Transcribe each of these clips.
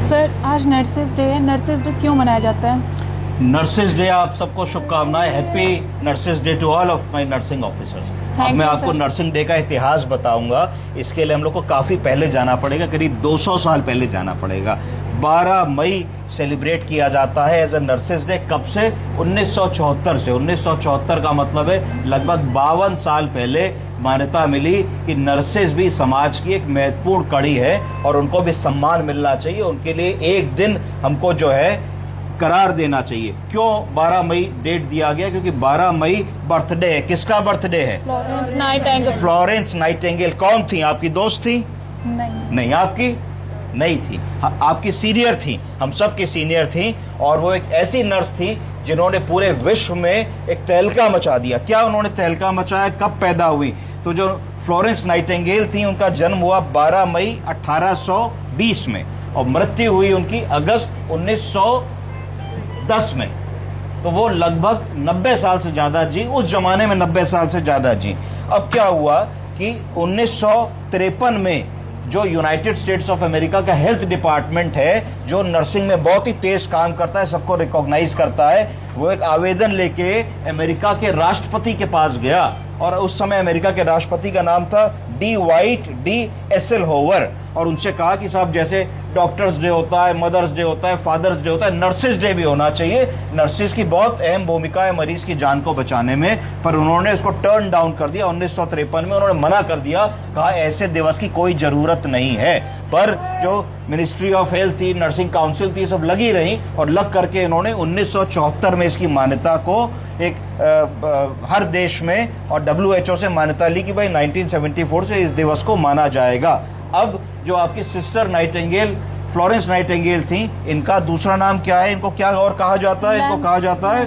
Sir, आज nurses day है। Nurses day क्यों मनाया जाता है? नर्सेज डे, आप सबको शुभकामनाएं। Happy nurses day to all of my nursing officers. अब मैं आपको नर्सिंग डे का इतिहास बताऊंगा। इसके लिए हम लोग को काफ़ी पहले जाना पड़ेगा, करीब 200 साल पहले जाना पड़ेगा। 12 मई सेलिब्रेट किया जाता है एज ए नर्सेज डे। कब से? 1974 से। 1974 का मतलब है लगभग 52 साल पहले मान्यता मिली कि नर्सेज भी समाज की एक महत्वपूर्ण कड़ी है और उनको भी सम्मान मिलना चाहिए। उनके लिए एक दिन हमको जो है करार देना चाहिए। क्यों 12 मई डेट दिया गया? क्योंकि 12 मई बर्थडे है। किसका बर्थडे है? Florence Nightingale. फ्लोरेंस नाइटिंगेल कौन थी? आपकी दोस्त थी? नहीं, आपकी नहीं थी। आपकी सीनियर थी, हम सब की सीनियर थी। और वो एक ऐसी नर्स थी जिन्होंने पूरे विश्व में एक तहलका मचा दिया। क्या उन्होंने तहलका मचाया? कब पैदा हुई? तो जो फ्लोरेंस नाइटिंगेल थी, उनका जन्म हुआ 12 मई 1820 में और मृत्यु हुई उनकी अगस्त 1910 में। तो वो लगभग 90 साल से ज्यादा जी, उस जमाने में 90 साल से ज्यादा जी। अब क्या हुआ कि 1953 में जो यूनाइटेड स्टेट्स ऑफ अमेरिका का हेल्थ डिपार्टमेंट है, जो नर्सिंग में बहुत ही तेज काम करता है, सबको रिकॉग्नाइज करता है, वो एक आवेदन लेके अमेरिका के राष्ट्रपति के पास गया। और उस समय अमेरिका के राष्ट्रपति का नाम था डी वाइट डी एसेलहोवर। और उनसे कहा कि साहब, जैसे डॉक्टर्स डे होता है, मदर्स डे होता है, फादर्स डे होता है, नर्सेज डे भी होना चाहिए। नर्सेज की बहुत अहम भूमिका है मरीज की जान को बचाने में। पर उन्होंने इसको टर्न डाउन कर दिया। 1953 में उन्होंने मना कर दिया, कहा ऐसे दिवस की कोई जरूरत नहीं है। पर जो मिनिस्ट्री ऑफ हेल्थ थी, नर्सिंग काउंसिल थी, सब लगी रही और लग करके इन्होंने 1974 में इसकी मान्यता को एक हर देश में और WHO से मान्यता ली कि भाई 1974 से इस दिवस को माना जाएगा। अब जो आपकी सिस्टर नाइटिंगेल, फ्लोरेंस नाइटिंगेल थी, इनका दूसरा नाम क्या है? इनको क्या और कहा जाता है? इनको कहा जाता है,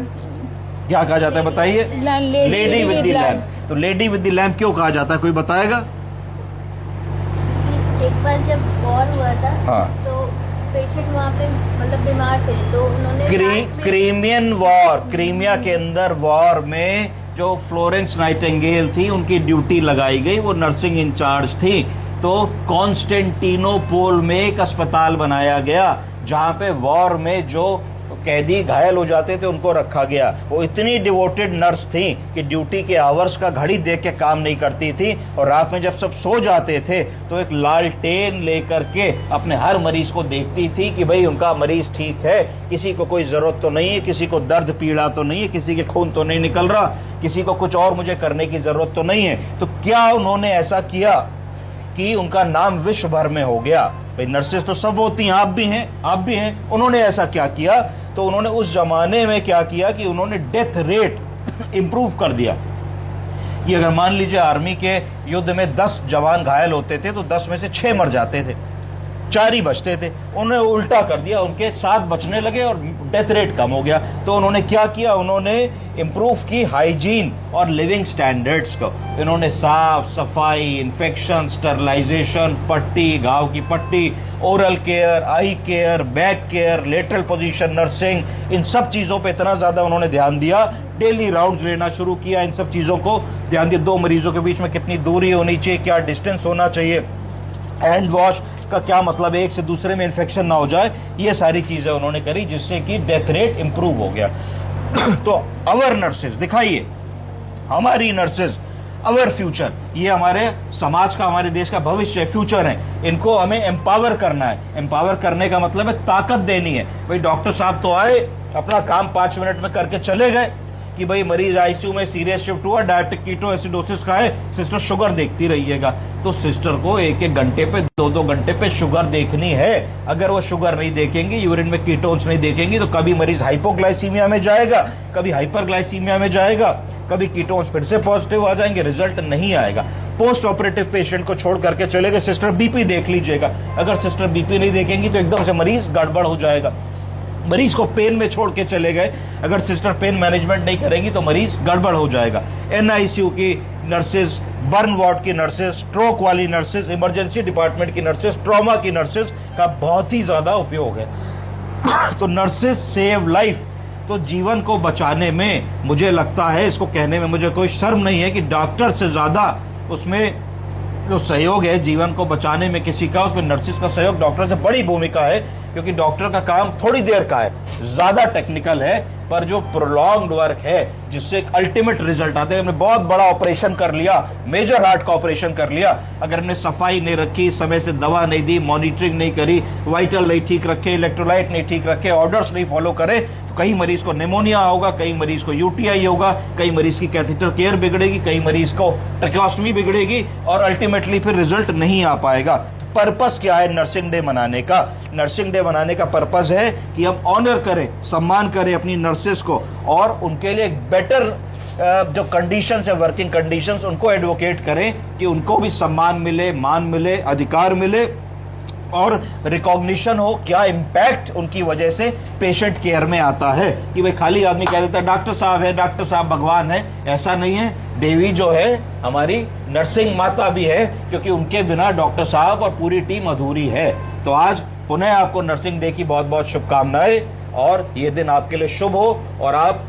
क्या कहा जाता है बताइए? Lady with the lamp. तो लेडी विद द लैम्प क्यों कहा जाता है, कोई बताएगा? एक बार जब वॉर हुआ था, हाँ, तो पेशेंट वहाँ पे मतलब बीमार थे, तो उन्होंने क्रीमियन वॉर, क्रीमिया के अंदर वॉर में जो फ्लोरेंस नाइटिंगेल थी, उनकी ड्यूटी लगाई गई। वो नर्सिंग इंचार्ज थी। तो कॉन्स्टेंटिनोपोल में एक अस्पताल बनाया गया जहां पे वॉर में जो कैदी घायल हो जाते थे उनको रखा गया। वो इतनी डिवोटेड नर्स थी कि ड्यूटी के आवर्स का घड़ी देख के काम नहीं करती थी। और रात में जब सब सो जाते थे तो एक लालटेन लेकर के अपने हर मरीज को देखती थी कि भाई उनका मरीज ठीक है, किसी को कोई जरूरत तो नहीं है, किसी को दर्द पीड़ा तो नहीं है, किसी के खून तो नहीं निकल रहा, किसी को कुछ और मुझे करने की जरूरत तो नहीं है। तो क्या उन्होंने ऐसा किया कि उनका नाम विश्व भर में हो गया? भाई नर्सेस तो सब होती हैं, आप भी हैं, आप भी हैं। उन्होंने ऐसा क्या किया? तो उन्होंने उस जमाने में क्या किया कि उन्होंने डेथ रेट इंप्रूव कर दिया। कि अगर मान लीजिए आर्मी के युद्ध में 10 जवान घायल होते थे तो 10 में से 6 मर जाते थे, 4 ही बचते थे। उन्होंने उल्टा कर दिया, उनके 7 बचने लगे और डेथ रेट कम हो गया। तो उन्होंने क्या किया? उन्होंने इंप्रूव की हाइजीन और लिविंग स्टैंडर्ड्स को। इन्होंने साफ सफाई, इन्फेक्शन, स्टरलाइजेशन, पट्टी, घाव की पट्टी, oral care, eye care, back care, lateral position nursing, इन सब चीजों पे इतना ज्यादा उन्होंने ध्यान दिया। डेली राउंड्स लेना शुरू किया, इन सब चीजों को ध्यान दिया। 2 मरीजों के बीच में कितनी दूरी होनी चाहिए, क्या डिस्टेंस होना चाहिए, हैंड वॉश का क्या मतलब है, एक से दूसरे में इन्फेक्शन ना हो जाए। ये सारी चीजें उन्होंने करी जिससे कि डेथ रेट इंप्रूव हो गया। तो अवर नर्सेज, दिखाइए हमारी नर्सेज, अवर फ्यूचर, ये हमारे समाज का, हमारे देश का भविष्य, फ्यूचर है। इनको हमें एम्पावर करना है। एम्पावर करने का मतलब है ताकत देनी है। भाई डॉक्टर साहब तो आए, अपना काम 5 मिनट में करके चले गए कि भाई मरीज आईसीयू में सीरियस शिफ्ट हुआ, डायबिटिक कीटो एसिडोसिस का है, सिस्टर शुगर देखती रहिएगा। तो सिस्टर को 1-1 घंटे पे, 2-2 घंटे पे शुगर देखनी है। अगर वो शुगर नहीं देखेंगे, यूरिन में कीटोन्स नहीं देखेंगे, तो कभी मरीज हाइपोग्लाइसीमिया में जाएगा, कभी हाइपरग्लाइसीमिया में जाएगा, कभी कीटोन्स फिर से पॉजिटिव आ जाएंगे, रिजल्ट नहीं आएगा। पोस्ट ऑपरेटिव पेशेंट को छोड़ करके चले गए, सिस्टर बीपी देख लीजिएगा। अगर सिस्टर बीपी नहीं देखेंगी तो एकदम से मरीज गड़बड़ हो जाएगा। मरीज को पेन में छोड़ के चले गए, अगर सिस्टर पेन मैनेजमेंट नहीं करेंगी तो मरीज गड़बड़ हो जाएगा। NICU की नर्सेज, बर्न वार्ड की नर्सेज, स्ट्रोक वाली नर्सेज, इमरजेंसी डिपार्टमेंट की नर्सेज, ट्रॉमा की नर्सेज का बहुत ही ज्यादा उपयोग है। तो नर्सेज सेव लाइफ। तो जीवन को बचाने में मुझे लगता है, इसको कहने में मुझे कोई शर्म नहीं है कि डॉक्टर से ज्यादा उसमें जो सहयोग है जीवन को बचाने में किसी का, उसमें नर्सेज का सहयोग, डॉक्टर से बड़ी भूमिका है। क्योंकि डॉक्टर का काम थोड़ी देर का है, ज्यादा टेक्निकल है, पर जो प्रोलॉन्ग्ड वर्क है जिससे एक अल्टीमेट रिजल्ट आते हैं। हमने बहुत बड़ा ऑपरेशन कर लिया, मेजर हार्ट का ऑपरेशन कर लिया, अगर हमने सफाई नहीं रखी, समय से दवा नहीं दी, मॉनिटरिंग नहीं करी, वाइटल नहीं ठीक रखे, इलेक्ट्रोलाइट नहीं ठीक रखे, ऑर्डर्स नहीं फॉलो करे, तो कई मरीज को निमोनिया होगा, कई मरीज को यूटीआई होगा, कई मरीज की कैथेटर केयर बिगड़ेगी, कई मरीज को ट्रैकियोस्टमी बिगड़ेगी और अल्टीमेटली फिर रिजल्ट नहीं आ पाएगा। पर्पस क्या है नर्सिंग डे मनाने का? नर्सिंग डे मनाने का पर्पस है कि हम ऑनर करें, सम्मान करें अपनी नर्सेस को और उनके लिए एक बेटर जो कंडीशंस है, वर्किंग कंडीशंस, उनको एडवोकेट करें कि उनको भी सम्मान मिले, मान मिले, अधिकार मिले और रिकॉग्निशन हो क्या इंपैक्ट उनकी वजह से पेशेंट केयर में आता है। कि भाई खाली आदमी कह देता है डॉक्टर साहब है, डॉक्टर साहब भगवान है, ऐसा नहीं है। देवी जो है हमारी नर्सिंग माता भी है, क्योंकि उनके बिना डॉक्टर साहब और पूरी टीम अधूरी है। तो आज पुनः आपको नर्सिंग डे की बहुत बहुत शुभकामनाएं और ये दिन आपके लिए शुभ हो और आप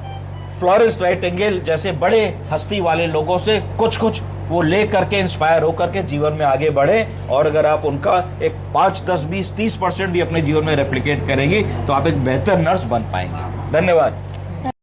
फ्लोरेंस नाइटिंगेल जैसे बड़े हस्ती वाले लोगों से कुछ वो ले करके इंस्पायर होकर के जीवन में आगे बढ़े। और अगर आप उनका एक 5, 10, 20, 30% भी अपने जीवन में रेप्लिकेट करेंगी तो आप एक बेहतर नर्स बन पाएंगे। धन्यवाद।